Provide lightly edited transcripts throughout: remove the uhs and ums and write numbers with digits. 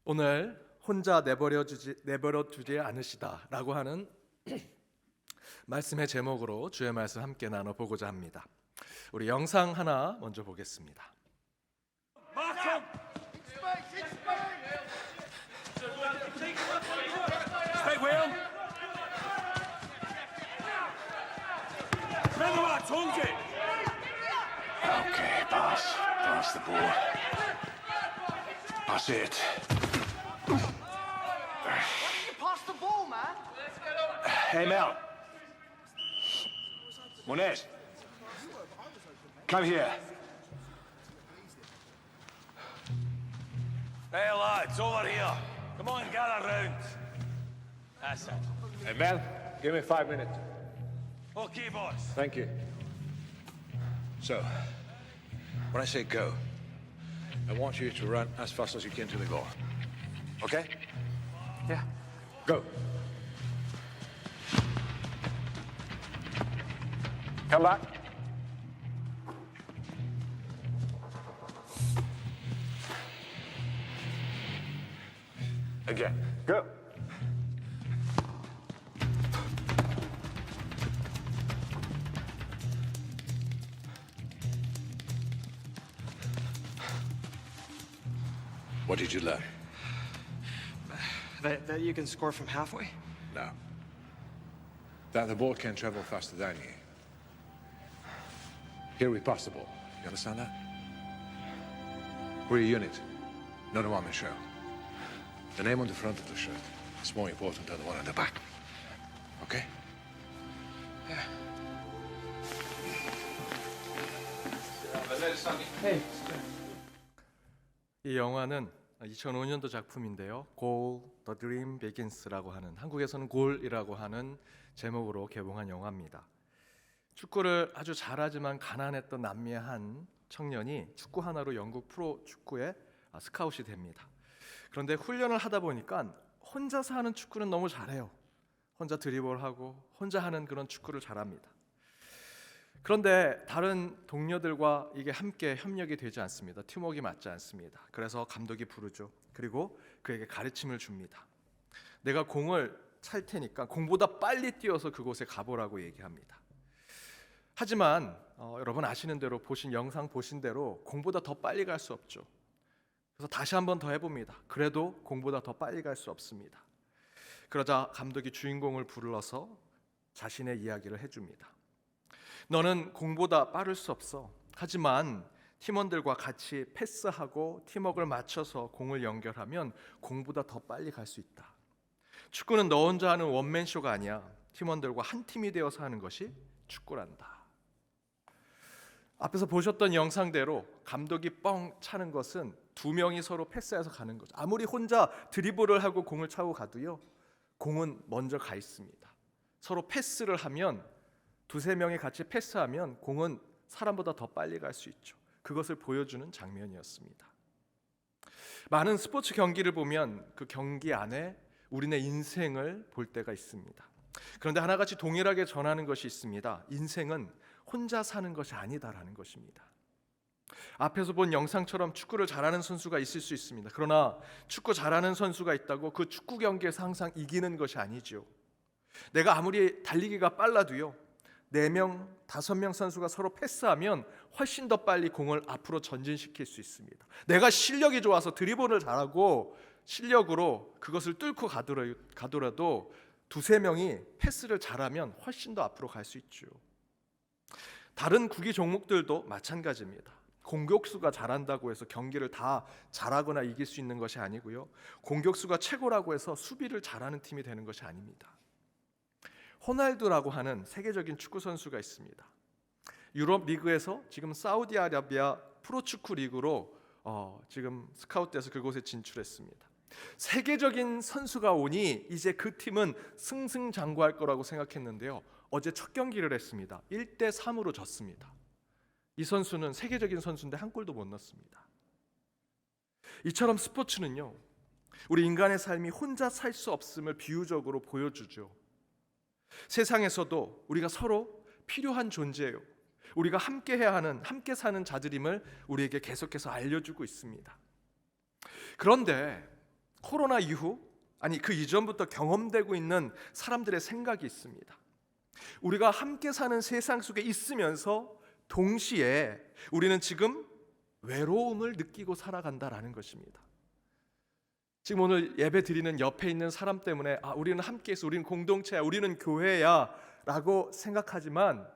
오늘 혼자 내버려 두지 않으시다라고 하는 말씀의 제목으로 주의 말씀 함께 나눠보고자 합니다. 우리 영상 하나 먼저 보겠습니다. Okay, pass. Pass the ball. That's it. You passed the ball, man. Hey, Mel. Monez. Come here. Hey lads, over here. Come on, gather round. That's it. Hey, Mel, give me 5 minutes. Okay, boss. Thank you. So, when I say go, I want you to run as fast as you can to the goal. Okay? Yeah. Go. Come back. Again. Go. What did you learn? That you can score from halfway? No. That the ball can travel faster than you. Here we pass the ball. You understand that? We're a unit, not a one-man show. The name on the front of the shirt is more important than the one on the back. Okay? 이 영화는 2005년도 작품인데요. 골, The Dream Begins라고 하는, 한국에서는 골이라고 하는 제목으로 개봉한 영화입니다. 축구를 아주 잘하지만 가난했던 남미의 한 청년이 축구 하나로 영국 프로 축구에 스카웃이 됩니다. 그런데 훈련을 하다 보니까 혼자서 하는 축구는 너무 잘해요. 혼자 드리블하고 혼자 하는 그런 축구를 잘합니다. 그런데 다른 동료들과 이게 함께 협력이 되지 않습니다. 팀워크가 맞지 않습니다. 그래서 감독이 부르죠. 그리고 그에게 가르침을 줍니다. 내가 공을 찰 테니까 공보다 빨리 뛰어서 그곳에 가보라고 얘기합니다. 하지만 여러분 아시는 대로, 영상 보신 대로 공보다 더 빨리 갈 수 없죠. 그래서 다시 한번 더 해봅니다. 그래도 공보다 더 빨리 갈 수 없습니다. 그러자 감독이 주인공을 불러서 자신의 이야기를 해줍니다. 너는 공보다 빠를 수 없어. 하지만 팀원들과 같이 패스하고 팀워크를 맞춰서 공을 연결하면 공보다 더 빨리 갈 수 있다. 축구는 너 혼자 하는 원맨쇼가 아니야. 팀원들과 한 팀이 되어서 하는 것이 축구란다. 앞에서 보셨던 영상대로 감독이 뻥 차는 것은 두 명이 서로 패스해서 가는 거죠. 아무리 혼자 드리블을 하고 공을 차고 가도요, 공은 먼저 가 있습니다. 서로 패스를 하면, 두세 명이 같이 패스하면 공은 사람보다 더 빨리 갈 수 있죠. 그것을 보여주는 장면이었습니다. 많은 스포츠 경기를 보면 그 경기 안에 우리네 인생을 볼 때가 있습니다. 그런데 하나같이 동일하게 전하는 것이 있습니다. 인생은 혼자 사는 것이 아니다라는 것입니다. 앞에서 본 영상처럼 축구를 잘하는 선수가 있을 수 있습니다. 그러나 축구 잘하는 선수가 있다고 그 축구 경기에서 항상 이기는 것이 아니죠. 내가 아무리 달리기가 빨라도요, 4명, 5명 선수가 서로 패스하면 훨씬 더 빨리 공을 앞으로 전진시킬 수 있습니다. 내가 실력이 좋아서 드리블을 잘하고 실력으로 그것을 뚫고 가더라도 두세 명이 패스를 잘하면 훨씬 더 앞으로 갈 수 있죠. 다른 구기 종목들도 마찬가지입니다. 공격수가 잘한다고 해서 경기를 다 잘하거나 이길 수 있는 것이 아니고요, 공격수가 최고라고 해서 수비를 잘하는 팀이 되는 것이 아닙니다. 호날두라고 하는 세계적인 축구 선수가 있습니다. 유럽 리그에서 지금 사우디아라비아 프로축구 리그로 지금 스카웃돼서 그곳에 진출했습니다. 세계적인 선수가 오니 이제 그 팀은 승승장구할 거라고 생각했는데요, 어제 첫 경기를 했습니다. 1대3으로 졌습니다. 이 선수는 세계적인 선수인데 한 골도 못 넣었습니다. 이처럼 스포츠는요, 우리 인간의 삶이 혼자 살 수 없음을 비유적으로 보여주죠. 세상에서도 우리가 서로 필요한 존재예요. 우리가 함께 해야 하는, 함께 사는 자들임을 우리에게 계속해서 알려주고 있습니다. 그런데 코로나 이후, 아니 그 이전부터 경험되고 있는 사람들의 생각이 있습니다. 우리가 함께 사는 세상 속에 있으면서 동시에 우리는 지금 외로움을 느끼고 살아간다라는 것입니다. 지금 오늘 예배 드리는 옆에 있는 사람 때문에 우리는 함께해서 우리는 공동체야, 우리는 교회야 라고 생각하지만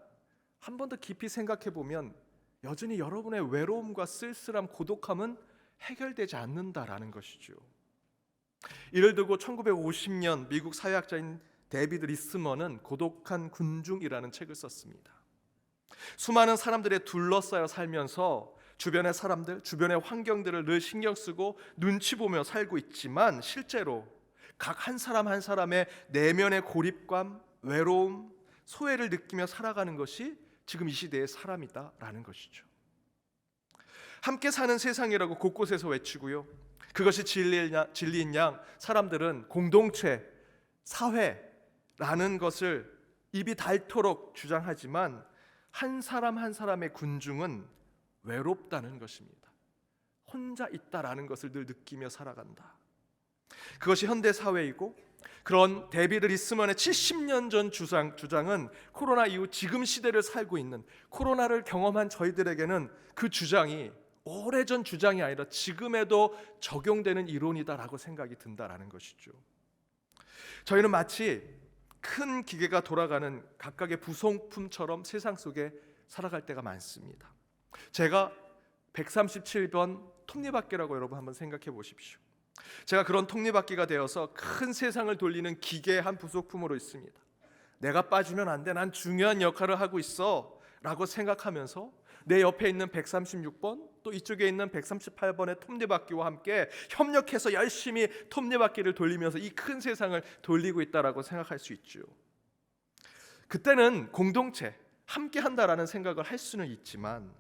한 번 더 깊이 생각해 보면 여전히 여러분의 외로움과 쓸쓸함, 고독함은 해결되지 않는다라는 것이죠. 이를 두고 1950년 미국 사회학자인 데이비드 리스먼은 고독한 군중이라는 책을 썼습니다. 수많은 사람들에 둘러싸여 살면서 주변의 사람들, 주변의 환경들을 늘 신경 쓰고 눈치 보며 살고 있지만 실제로 각 한 사람 한 사람의 내면의 고립감, 외로움, 소외를 느끼며 살아가는 것이 지금 이 시대의 사람이다라는 것이죠. 함께 사는 세상이라고 곳곳에서 외치고요. 그것이 진리인 양 사람들은 공동체, 사회라는 것을 입이 닳도록 주장하지만 한 사람 한 사람의 군중은 외롭다는 것입니다. 혼자 있다라는 것을 늘 느끼며 살아간다. 그것이 현대 사회이고, 그런 데이비드 리스먼의 70년 전 주장은 코로나 이후 지금 시대를 살고 있는, 코로나를 경험한 저희들에게는 그 주장이 오래전 주장이 아니라 지금에도 적용되는 이론이다라고 생각이 든다라는 것이죠. 저희는 마치 큰 기계가 돌아가는 각각의 부속품처럼 세상 속에 살아갈 때가 많습니다. 제가 137번 톱니바퀴라고 여러분 한번 생각해 보십시오. 제가 그런 톱니바퀴가 되어서 큰 세상을 돌리는 기계의 한 부속품으로 있습니다. 내가 빠지면 안 돼, 난 중요한 역할을 하고 있어 라고 생각하면서 내 옆에 있는 136번, 또 이쪽에 있는 138번의 톱니바퀴와 함께 협력해서 열심히 톱니바퀴를 돌리면서 이 큰 세상을 돌리고 있다라고 생각할 수 있죠. 그때는 공동체, 함께 한다라는 생각을 할 수는 있지만,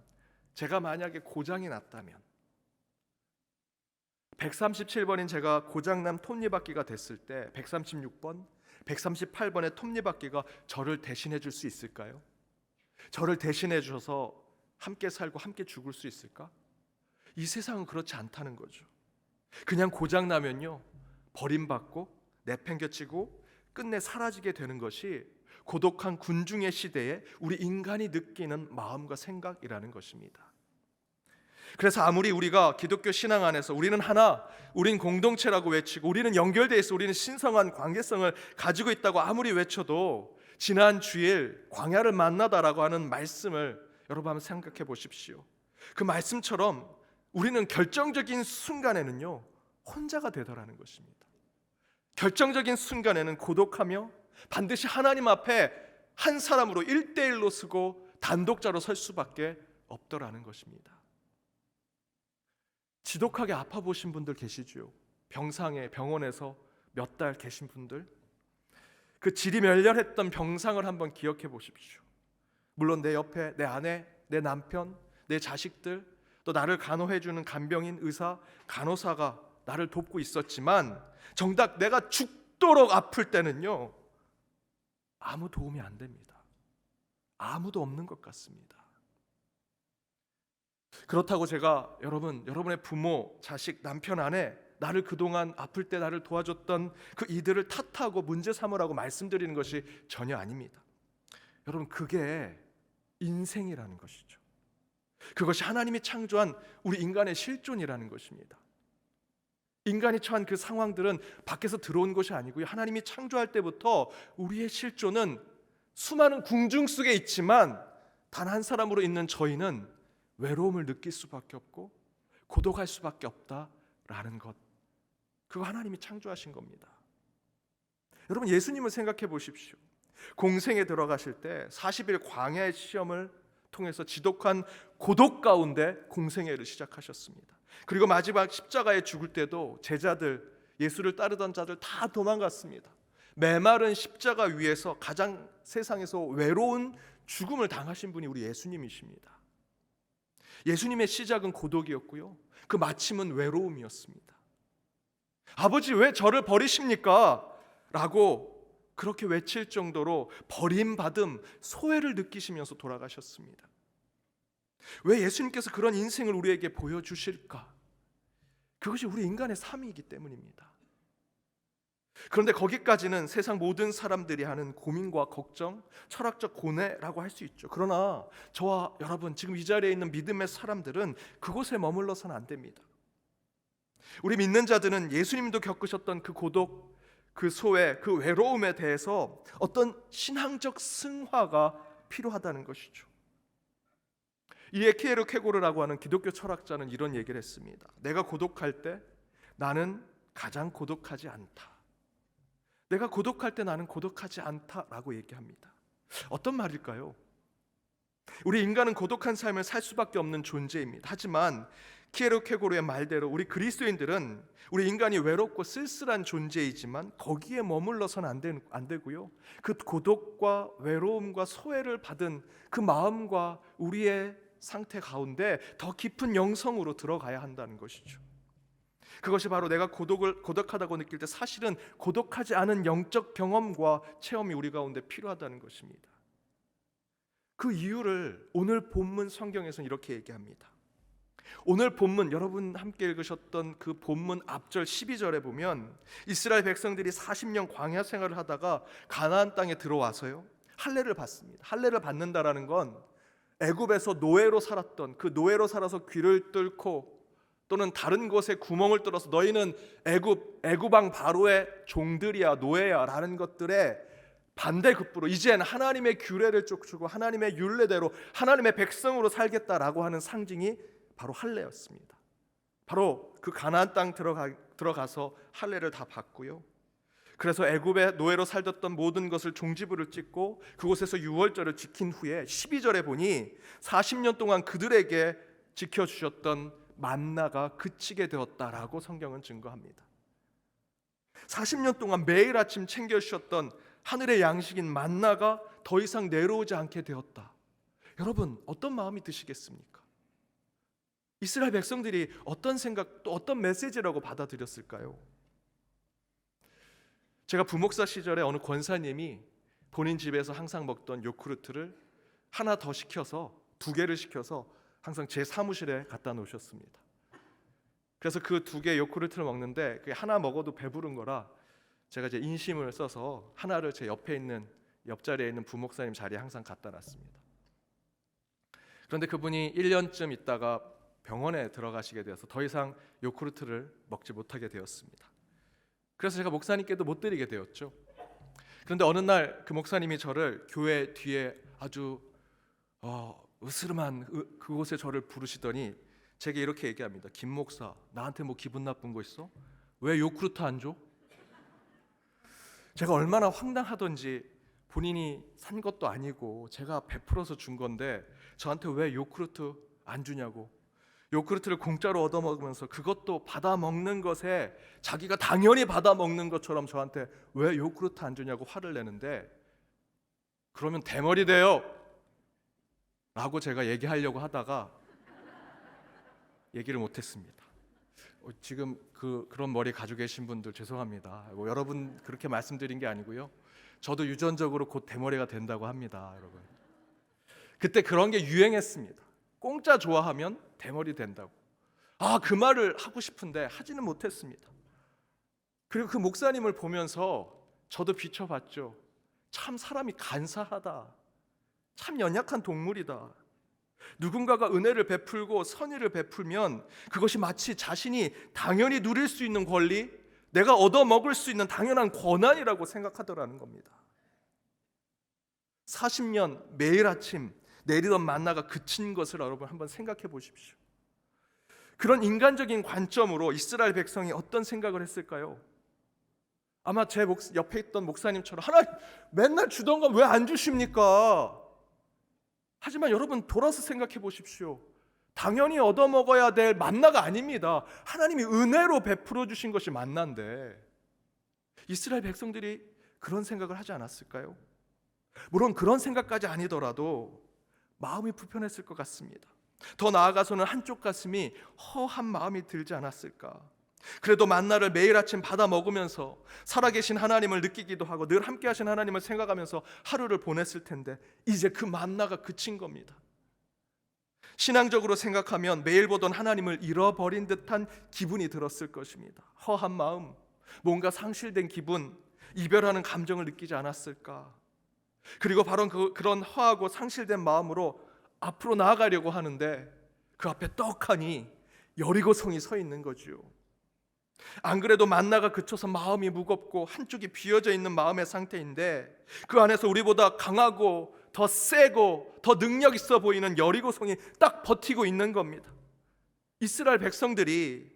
제가 만약에 고장이 났다면, 137번인 제가 고장난 톱니바퀴가 됐을 때 136번, 138번의 톱니바퀴가 저를 대신해 줄 수 있을까요? 저를 대신해 줘서 함께 살고 함께 죽을 수 있을까? 이 세상은 그렇지 않다는 거죠. 그냥 고장 나면요, 버림받고 내팽겨치고 끝내 사라지게 되는 것이 고독한 군중의 시대에 우리 인간이 느끼는 마음과 생각이라는 것입니다. 그래서 아무리 우리가 기독교 신앙 안에서 우리는 하나, 우린 공동체라고 외치고 우리는 연결되어 있어, 우리는 신성한 관계성을 가지고 있다고 아무리 외쳐도 지난 주일 광야를 만나다라고 하는 말씀을 여러분 한번 생각해 보십시오. 그 말씀처럼 우리는 결정적인 순간에는요, 혼자가 되더라는 것입니다. 결정적인 순간에는 고독하며 반드시 하나님 앞에 한 사람으로 1대1로 서고 단독자로 설 수밖에 없더라는 것입니다. 지독하게 아파 보신 분들 계시죠? 병상에, 병원에서 몇 달 계신 분들, 그 지리멸렬했던 병상을 한번 기억해 보십시오. 물론 내 옆에 내 아내, 내 남편, 내 자식들, 또 나를 간호해주는 간병인, 의사, 간호사가 나를 돕고 있었지만 정작 내가 죽도록 아플 때는요, 아무 도움이 안 됩니다. 아무도 없는 것 같습니다. 그렇다고 제가 여러분의 부모, 자식, 남편, 아내, 나를 그동안 아플 때 나를 도와줬던 그 이들을 탓하고 문제 삼으라고 말씀드리는 것이 전혀 아닙니다. 여러분, 그게 인생이라는 것이죠. 그것이 하나님이 창조한 우리 인간의 실존이라는 것입니다. 인간이 처한 그 상황들은 밖에서 들어온 것이 아니고요, 하나님이 창조할 때부터 우리의 실존은 수많은 궁중 속에 있지만 단 한 사람으로 있는 저희는 외로움을 느낄 수밖에 없고 고독할 수밖에 없다라는 것, 그거 하나님이 창조하신 겁니다. 여러분, 예수님을 생각해 보십시오. 공생에 들어가실 때 40일 광야의 시험을 통해서 지독한 고독 가운데 공생애를 시작하셨습니다. 그리고 마지막 십자가에 죽을 때도 제자들, 예수를 따르던 자들 다 도망갔습니다. 메마른 십자가 위에서 가장 세상에서 외로운 죽음을 당하신 분이 우리 예수님이십니다. 예수님의 시작은 고독이었고요, 그 마침은 외로움이었습니다. 아버지, 왜 저를 버리십니까? 라고 그렇게 외칠 정도로 버림받음, 소외를 느끼시면서 돌아가셨습니다. 왜 예수님께서 그런 인생을 우리에게 보여주실까? 그것이 우리 인간의 삶이기 때문입니다. 그런데 거기까지는 세상 모든 사람들이 하는 고민과 걱정, 철학적 고뇌라고 할 수 있죠. 그러나 저와 여러분, 지금 이 자리에 있는 믿음의 사람들은 그곳에 머물러서는 안 됩니다. 우리 믿는 자들은 예수님도 겪으셨던 그 고독, 그 소외, 그 외로움에 대해서 어떤 신앙적 승화가 필요하다는 것이죠. 이에 키에르 케고르라고 하는 기독교 철학자는 이런 얘기를 했습니다. 내가 고독할 때 나는 가장 고독하지 않다. 내가 고독할 때 나는 고독하지 않다라고 얘기합니다. 어떤 말일까요? 우리 인간은 고독한 삶을 살 수밖에 없는 존재입니다. 하지만 키에르 케고르의 말대로 우리 그리스도인들은 우리 인간이 외롭고 쓸쓸한 존재이지만 거기에 머물러서는 안 되고요. 그 고독과 외로움과 소외를 받은 그 마음과 우리의 상태 가운데 더 깊은 영성으로 들어가야 한다는 것이죠. 그것이 바로 내가 고독하다고 느낄 때 사실은 고독하지 않은 영적 경험과 체험이 우리 가운데 필요하다는 것입니다. 그 이유를 오늘 본문 성경에서는 이렇게 얘기합니다. 오늘 본문, 여러분 함께 읽으셨던 그 본문 앞절 12절에 보면 이스라엘 백성들이 40년 광야 생활을 하다가 가나안 땅에 들어와서요, 할례를 받습니다. 할례를 받는다라는 건 애굽에서 노예로 살았던, 그 노예로 살아서 귀를 뚫고 또는 다른 곳에 구멍을 뚫어서 너희는 애굽 왕 바로의 종들이야, 노예야 라는 것들에 반대급부로 이젠 하나님의 규례를 쫓고 하나님의 율례대로 하나님의 백성으로 살겠다라고 하는 상징이 바로 할례였습니다. 바로 그 가나안 땅 들어가서 할례를 다 받고요. 그래서 애굽의 노예로 살던 모든 것을 종지부를 찍고 그곳에서 유월절을 지킨 후에 12절에 보니 40년 동안 그들에게 지켜주셨던 만나가 그치게 되었다라고 성경은 증거합니다. 40년 동안 매일 아침 챙겨주셨던 하늘의 양식인 만나가 더 이상 내려오지 않게 되었다. 여러분, 어떤 마음이 드시겠습니까? 이스라엘 백성들이 어떤 생각, 또 어떤 메시지라고 받아들였을까요? 제가 부목사 시절에 어느 권사님이 본인 집에서 항상 먹던 요구르트를 하나 더 시켜서 2개를 시켜서 항상 제 사무실에 갖다 놓으셨습니다. 그래서 그 2개 요구르트를 먹는데 그게 하나 먹어도 배부른 거라 제가 이제 인심을 써서 하나를 제 옆자리에 있는 부목사님 자리에 항상 갖다 놨습니다. 그런데 그분이 1년쯤 있다가 병원에 들어가시게 되어서 더 이상 요구르트를 먹지 못하게 되었습니다. 그래서 제가 목사님께도 못 드리게 되었죠. 그런데 어느 날 그 목사님이 저를 교회 뒤에 아주 으스름한 그곳에 저를 부르시더니 제게 이렇게 얘기합니다. 김 목사, 나한테 뭐 기분 나쁜 거 있어? 왜 요구르트 안 줘? 제가 얼마나 황당하던지, 본인이 산 것도 아니고 제가 베풀어서 준 건데 저한테 왜 요구르트 안 주냐고, 요구르트를 공짜로 얻어먹으면서 그것도 받아 먹는 것에 자기가 당연히 받아 먹는 것처럼 저한테 왜 요구르트 안 주냐고 화를 내는데, 그러면 대머리 돼요 라고 제가 얘기하려고 하다가 얘기를 못했습니다. 지금 그런 머리 가지고 계신 분들 죄송합니다. 여러분 그렇게 말씀드린 게 아니고요. 저도 유전적으로 곧 대머리가 된다고 합니다, 여러분. 그때 그런 게 유행했습니다. 공짜 좋아하면 대머리 된다고. 그 말을 하고 싶은데 하지는 못했습니다. 그리고 그 목사님을 보면서 저도 비춰봤죠. 참 사람이 간사하다. 참 연약한 동물이다. 누군가가 은혜를 베풀고 선의를 베풀면 그것이 마치 자신이 당연히 누릴 수 있는 권리, 내가 얻어먹을 수 있는 당연한 권한이라고 생각하더라는 겁니다. 40년 매일 아침 내리던 만나가 그친 것을 여러분 한번 생각해 보십시오. 그런 인간적인 관점으로 이스라엘 백성이 어떤 생각을 했을까요? 아마 제 옆에 있던 목사님처럼 하나님 맨날 주던 건 왜 안 주십니까? 하지만 여러분 돌아서 생각해 보십시오. 당연히 얻어먹어야 될 만나가 아닙니다. 하나님이 은혜로 베풀어 주신 것이 만나인데 이스라엘 백성들이 그런 생각을 하지 않았을까요? 물론 그런 생각까지 아니더라도 마음이 불편했을 것 같습니다. 더 나아가서는 한쪽 가슴이 허한 마음이 들지 않았을까? 그래도 만나를 매일 아침 받아 먹으면서 살아계신 하나님을 느끼기도 하고 늘 함께 하신 하나님을 생각하면서 하루를 보냈을 텐데 이제 그 만나가 그친 겁니다. 신앙적으로 생각하면 매일 보던 하나님을 잃어버린 듯한 기분이 들었을 것입니다. 허한 마음, 뭔가 상실된 기분, 이별하는 감정을 느끼지 않았을까? 그리고 바로 그런 허하고 상실된 마음으로 앞으로 나아가려고 하는데 그 앞에 떡하니 여리고성이 서 있는 거죠. 안 그래도 만나가 그쳐서 마음이 무겁고 한쪽이 비어져 있는 마음의 상태인데 그 안에서 우리보다 강하고 더 세고 더 능력 있어 보이는 여리고성이 딱 버티고 있는 겁니다. 이스라엘 백성들이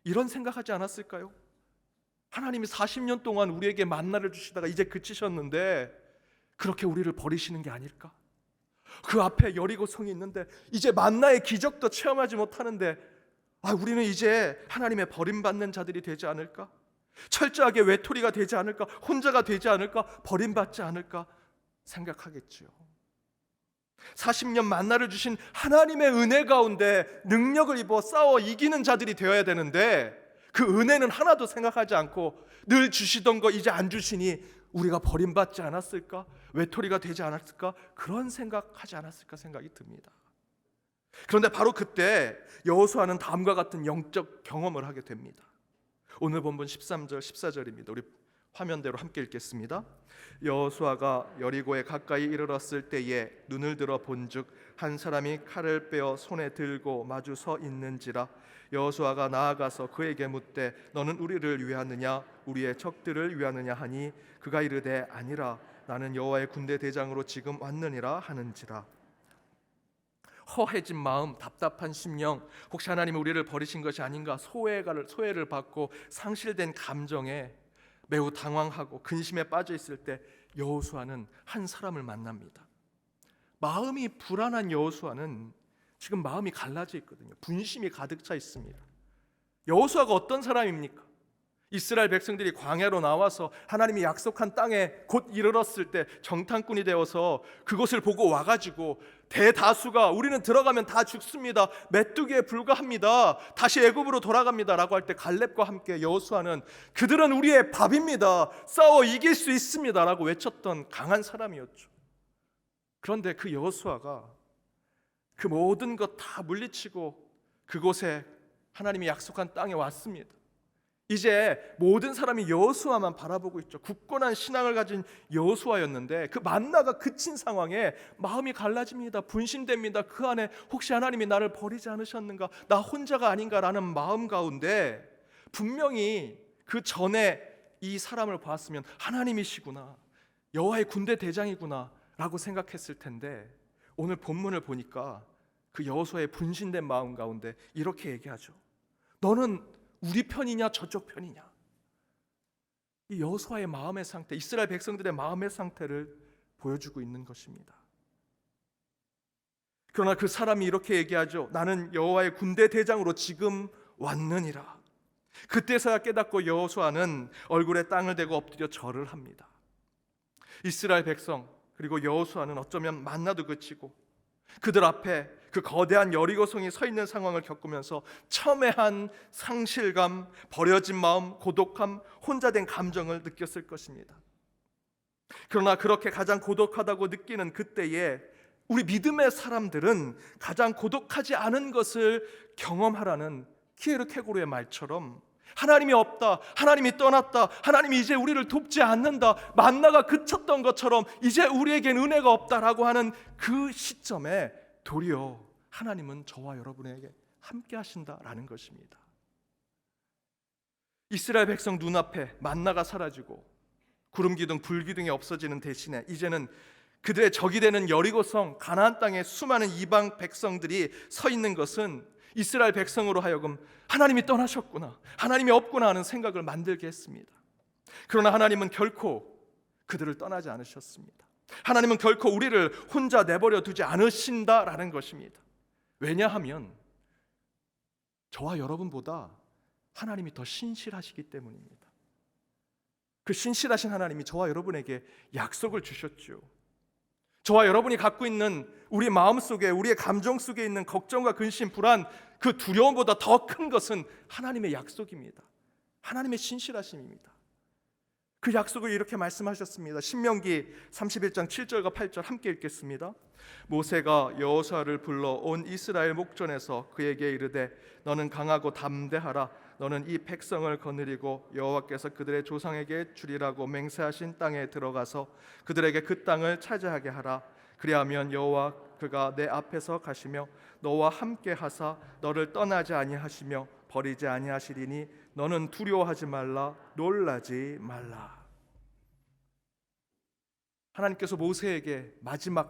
이런 생각하지 않았을까요? 하나님이 40년 동안 우리에게 만나를 주시다가 이제 그치셨는데 그렇게 우리를 버리시는 게 아닐까? 그 앞에 여리고성이 있는데 이제 만나의 기적도 체험하지 못하는데 우리는 이제 하나님의 버림받는 자들이 되지 않을까? 철저하게 외톨이가 되지 않을까? 혼자가 되지 않을까? 버림받지 않을까? 생각하겠지요. 40년 만나를 주신 하나님의 은혜 가운데 능력을 입어 싸워 이기는 자들이 되어야 되는데 그 은혜는 하나도 생각하지 않고 늘 주시던 거 이제 안 주시니 우리가 버림받지 않았을까? 외톨이가 되지 않았을까? 그런 생각하지 않았을까 생각이 듭니다. 그런데 바로 그때 여호수아는 다음과 같은 영적 경험을 하게 됩니다. 오늘 본문 13절 14절입니다. 우리 화면대로 함께 읽겠습니다. 여호수아가 여리고에 가까이 이르렀을 때에 눈을 들어 본즉 한 사람이 칼을 빼어 손에 들고 마주 서 있는지라. 여호수아가 나아가서 그에게 묻되 너는 우리를 위하느냐 우리의 적들을 위하느냐 하니 그가 이르되 아니라 나는 여호와의 군대 대장으로 지금 왔느니라 하는지라. 허해진 마음, 답답한 심령, 혹시 하나님이 우리를 버리신 것이 아닌가 소외를 받고 상실된 감정에 매우 당황하고 근심에 빠져 있을 때 여호수아는 한 사람을 만납니다. 마음이 불안한 여호수아는 지금 마음이 갈라져 있거든요. 분심이 가득 차 있습니다. 여호수아가 어떤 사람입니까? 이스라엘 백성들이 광야로 나와서 하나님이 약속한 땅에 곧 이르렀을 때 정탐꾼이 되어서 그곳을 보고 와가지고 대다수가 우리는 들어가면 다 죽습니다, 메뚜기에 불과합니다, 다시 애굽으로 돌아갑니다 라고 할 때 갈렙과 함께 여호수아는 그들은 우리의 밥입니다, 싸워 이길 수 있습니다 라고 외쳤던 강한 사람이었죠. 그런데 그 여호수아가 그 모든 것 다 물리치고 그곳에 하나님이 약속한 땅에 왔습니다. 이제 모든 사람이 여호수아만 바라보고 있죠. 굳건한 신앙을 가진 여호수아였는데 그 만나가 그친 상황에 마음이 갈라집니다. 분심됩니다. 그 안에 혹시 하나님이 나를 버리지 않으셨는가, 나 혼자가 아닌가라는 마음 가운데 분명히 그 전에 이 사람을 봤으면 하나님이시구나, 여호와의 군대 대장이구나 라고 생각했을 텐데 오늘 본문을 보니까 그 여호수아의 분신된 마음 가운데 이렇게 얘기하죠. 너는 우리 편이냐 저쪽 편이냐. 이 여호수아의 마음의 상태, 이스라엘 백성들의 마음의 상태를 보여주고 있는 것입니다. 그러나 그 사람이 이렇게 얘기하죠. 나는 여호와의 군대 대장으로 지금 왔느니라. 그때서야 깨닫고 여호수아는 얼굴에 땅을 대고 엎드려 절을 합니다. 이스라엘 백성 그리고 여호수아는 어쩌면 만나도 그치고 그들 앞에 그 거대한 여리고성이 서 있는 상황을 겪으면서 첨예한 상실감, 버려진 마음, 고독함, 혼자 된 감정을 느꼈을 것입니다. 그러나 그렇게 가장 고독하다고 느끼는 그때에 우리 믿음의 사람들은 가장 고독하지 않은 것을 경험하라는 키에르케고르의 말처럼 하나님이 없다, 하나님이 떠났다, 하나님이 이제 우리를 돕지 않는다, 만나가 그쳤던 것처럼 이제 우리에겐 은혜가 없다라고 하는 그 시점에 도리어 하나님은 저와 여러분에게 함께 하신다라는 것입니다. 이스라엘 백성 눈앞에 만나가 사라지고 구름 기둥, 불 기둥이 없어지는 대신에 이제는 그들의 적이 되는 여리고성 가나안 땅에 수많은 이방 백성들이 서 있는 것은 이스라엘 백성으로 하여금 하나님이 떠나셨구나, 하나님이 없구나 하는 생각을 만들게 했습니다. 그러나 하나님은 결코 그들을 떠나지 않으셨습니다. 하나님은 결코 우리를 혼자 내버려 두지 않으신다라는 것입니다. 왜냐하면 저와 여러분보다 하나님이 더 신실하시기 때문입니다. 그 신실하신 하나님이 저와 여러분에게 약속을 주셨죠. 저와 여러분이 갖고 있는 우리 마음속에, 우리의 감정 속에 있는 걱정과 근심, 불안, 그 두려움보다 더 큰 것은 하나님의 약속입니다. 하나님의 신실하심입니다. 그 약속을 이렇게 말씀하셨습니다. 신명기 31장 7절과 8절 함께 읽겠습니다. 모세가 여호수아를 불러 온 이스라엘 목전에서 그에게 이르되 너는 강하고 담대하라. 너는 이 백성을 거느리고 여호와께서 그들의 조상에게 주리라고 맹세하신 땅에 들어가서 그들에게 그 땅을 차지하게 하라. 그리하면 여호와 그가 내 앞에서 가시며 너와 함께 하사 너를 떠나지 아니하시며 버리지 아니하시리니 너는 두려워하지 말라, 놀라지 말라. 하나님께서 모세에게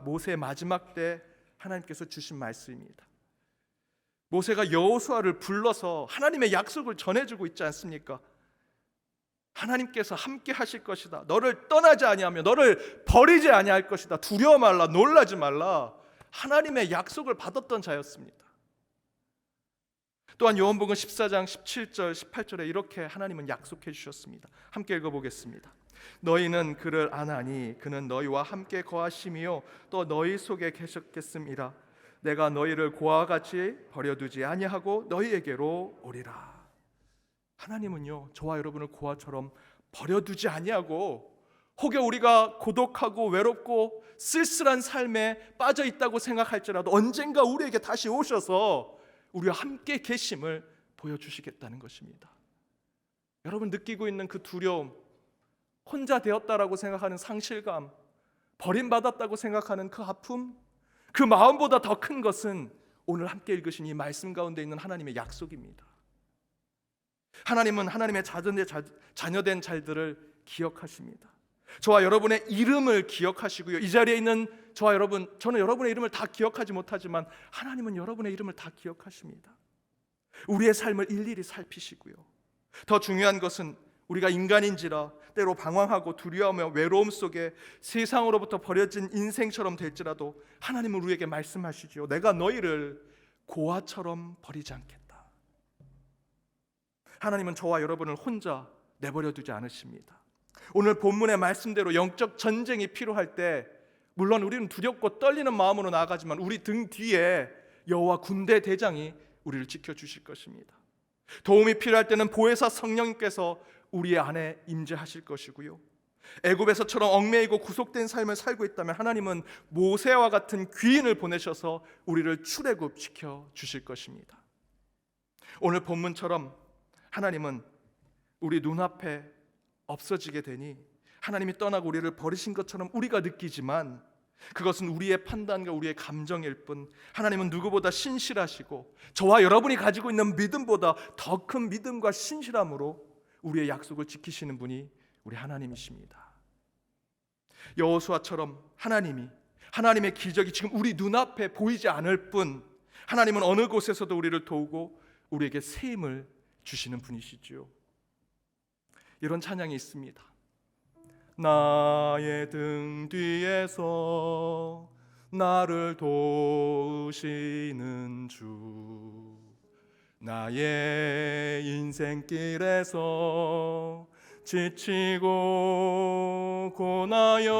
모세의 마지막 때 하나님께서 주신 말씀입니다. 모세가 여호수아를 불러서 하나님의 약속을 전해주고 있지 않습니까? 하나님께서 함께 하실 것이다. 너를 떠나지 아니하며 너를 버리지 아니할 것이다. 두려워 말라, 놀라지 말라. 하나님의 약속을 받았던 자였습니다. 또한 요한복음 14장 17절 18절에 이렇게 하나님은 약속해 주셨습니다. 함께 읽어보겠습니다. 너희는 그를 아나니 그는 너희와 함께 거하심이요 또 너희 속에 계셨겠음이라. 내가 너희를 고아와 같이 버려두지 아니하고 너희에게로 오리라. 하나님은요 저와 여러분을 고아처럼 버려두지 아니하고 혹여 우리가 고독하고 외롭고 쓸쓸한 삶에 빠져 있다고 생각할지라도 언젠가 우리에게 다시 오셔서 우리와 함께 계심을 보여주시겠다는 것입니다. 여러분 느끼고 있는 그 두려움, 혼자 되었다라고 생각하는 상실감, 버림받았다고 생각하는 그 아픔, 그 마음보다 더 큰 것은 오늘 함께 읽으신 이 말씀 가운데 있는 하나님의 약속입니다. 하나님은 하나님의 자녀된 자들을 기억하십니다. 저와 여러분의 이름을 기억하시고요. 이 자리에 있는 저와 여러분, 저는 여러분의 이름을 다 기억하지 못하지만 하나님은 여러분의 이름을 다 기억하십니다. 우리의 삶을 일일이 살피시고요. 더 중요한 것은 우리가 인간인지라 때로 방황하고 두려워하며 외로움 속에 세상으로부터 버려진 인생처럼 될지라도 하나님은 우리에게 말씀하시죠. 내가 너희를 고아처럼 버리지 않겠다. 하나님은 저와 여러분을 혼자 내버려 두지 않으십니다. 오늘 본문의 말씀대로 영적 전쟁이 필요할 때 물론 우리는 두렵고 떨리는 마음으로 나아가지만 우리 등 뒤에 여호와 군대 대장이 우리를 지켜주실 것입니다. 도움이 필요할 때는 보혜사 성령님께서 우리의 안에 임재하실 것이고요. 애굽에서처럼 얽매이고 구속된 삶을 살고 있다면 하나님은 모세와 같은 귀인을 보내셔서 우리를 출애굽시켜 주실 것입니다. 오늘 본문처럼 하나님은 우리 눈앞에 없어지게 되니 하나님이 떠나고 우리를 버리신 것처럼 우리가 느끼지만 그것은 우리의 판단과 우리의 감정일 뿐 하나님은 누구보다 신실하시고 저와 여러분이 가지고 있는 믿음보다 더 큰 믿음과 신실함으로 우리의 약속을 지키시는 분이 우리 하나님이십니다. 여호수아처럼 하나님의 기적이 지금 우리 눈앞에 보이지 않을 뿐 하나님은 어느 곳에서도 우리를 도우고 우리에게 새 힘을 주시는 분이시죠. 이런 찬양이 있습니다. 나의 등 뒤에서 나를 도우시는 주, 나의 인생길에서 지치고 고나여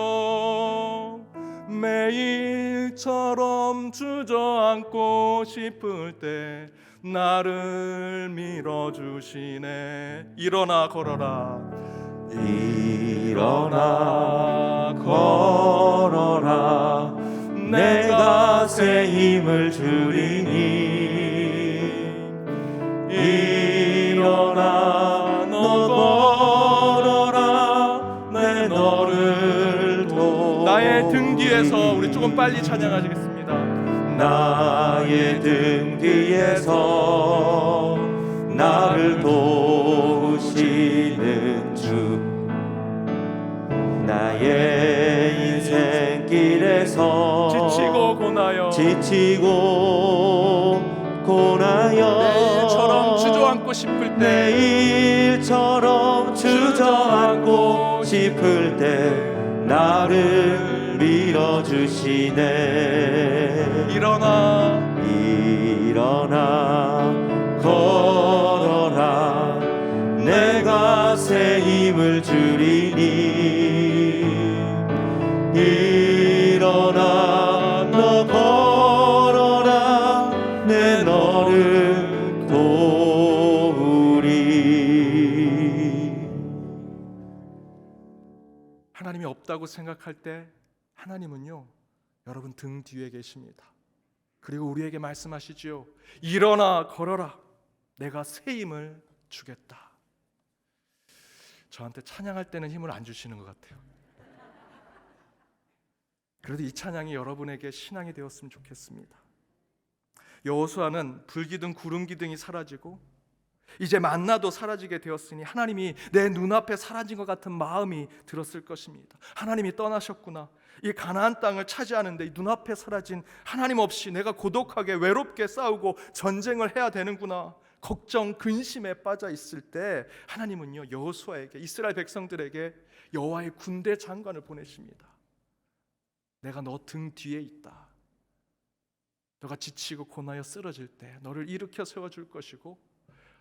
매일처럼 주저앉고 싶을 때 나를 밀어주시네. 일어나 걸어라, 일어나 걸어라, 내가 새 힘을 주리니. 일어나 너 걸어라, 내 너를 도. 나의 등 뒤에서 우리 조금 빨리 찬양하시겠습니다. 나의 등 뒤에서 나를 도우시는 주, 나의 인생길에서 지치고 고나여 내일처럼 주저앉고 싶을 때 내일처럼 주저앉고 싶을 때 나를 밀어주시네. 일어나 걸어라, 내가 새 힘을 주리니. 일어나 너 걸어라, 내 너를 도우리. 하나님이 없다고 생각할 때 하나님은요 여러분 등 뒤에 계십니다. 그리고 우리에게 말씀하시지요. 일어나 걸어라, 내가 새 힘을 주겠다. 저한테 찬양할 때는 힘을 안 주시는 것 같아요. 그래도 이 찬양이 여러분에게 신앙이 되었으면 좋겠습니다. 여호수아는 불기둥 구름기둥이 사라지고 이제 만나도 사라지게 되었으니 하나님이 내 눈앞에 사라진 것 같은 마음이 들었을 것입니다. 하나님이 떠나셨구나. 이 가나안 땅을 차지하는데 이 눈앞에 사라진 하나님 없이 내가 고독하게 외롭게 싸우고 전쟁을 해야 되는구나. 걱정, 근심에 빠져 있을 때 하나님은요 여호수아에게, 이스라엘 백성들에게 여호와의 군대 장관을 보내십니다. 내가 너 등 뒤에 있다. 너가 지치고 고나여 쓰러질 때 너를 일으켜 세워줄 것이고,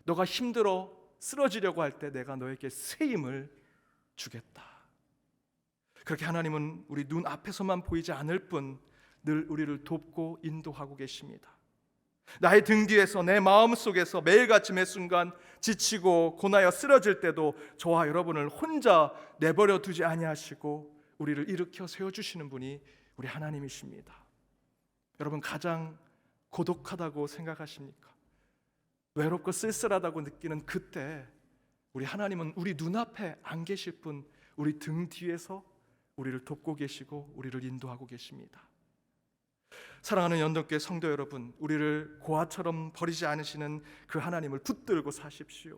너가 힘들어 쓰러지려고 할 때 내가 너에게 새 힘을 주겠다. 그렇게 하나님은 우리 눈 앞에서만 보이지 않을 뿐 늘 우리를 돕고 인도하고 계십니다. 나의 등 뒤에서, 내 마음 속에서 매일같이 매 순간 지치고 고나여 쓰러질 때도 저와 여러분을 혼자 내버려 두지 아니하시고 우리를 일으켜 세워주시는 분이 우리 하나님이십니다. 여러분, 가장 고독하다고 생각하십니까? 외롭고 쓸쓸하다고 느끼는 그때 우리 하나님은 우리 눈앞에 안 계실 뿐 우리 등 뒤에서 우리를 돕고 계시고 우리를 인도하고 계십니다. 사랑하는 연동교회 성도 여러분, 우리를 고아처럼 버리지 않으시는 그 하나님을 붙들고 사십시오.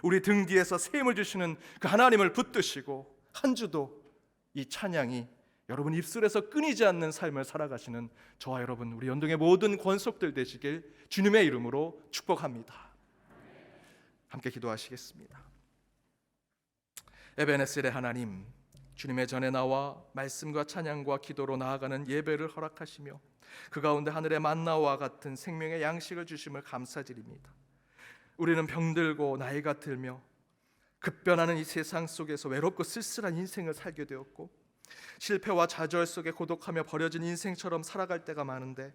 우리 등 뒤에서 새 힘을 주시는 그 하나님을 붙드시고 한 주도 이 찬양이 여러분 입술에서 끊이지 않는 삶을 살아가시는 저와 여러분, 우리 연동의 모든 권속들 되시길 주님의 이름으로 축복합니다. 함께 기도하시겠습니다. 에베네셀의 하나님, 주님의 전에 나와 말씀과 찬양과 기도로 나아가는 예배를 허락하시며 그 가운데 하늘의 만나와 같은 생명의 양식을 주심을 감사드립니다. 우리는 병들고 나이가 들며 급변하는 이 세상 속에서 외롭고 쓸쓸한 인생을 살게 되었고, 실패와 좌절 속에 고독하며 버려진 인생처럼 살아갈 때가 많은데,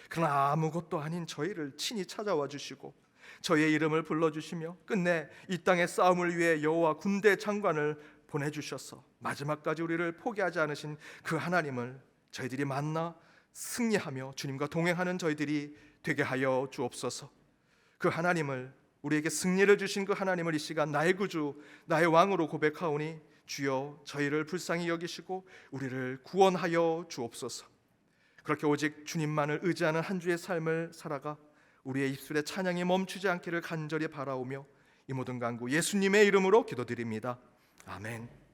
그러나 아무것도 아닌 저희를 친히 찾아와 주시고 저희의 이름을 불러주시며 끝내 이 땅의 싸움을 위해 여호와 군대 장관을 보내주셔서 마지막까지 우리를 포기하지 않으신 그 하나님을 저희들이 만나 승리하며 주님과 동행하는 저희들이 되게 하여 주옵소서. 그 하나님을, 우리에게 승리를 주신 그 하나님을 이 시간 나의 구주, 나의 왕으로 고백하오니 주여 저희를 불쌍히 여기시고 우리를 구원하여 주옵소서. 그렇게 오직 주님만을 의지하는 한 주의 삶을 살아가 우리의 입술에 찬양이 멈추지 않기를 간절히 바라오며 이 모든 간구 예수님의 이름으로 기도드립니다. 아멘.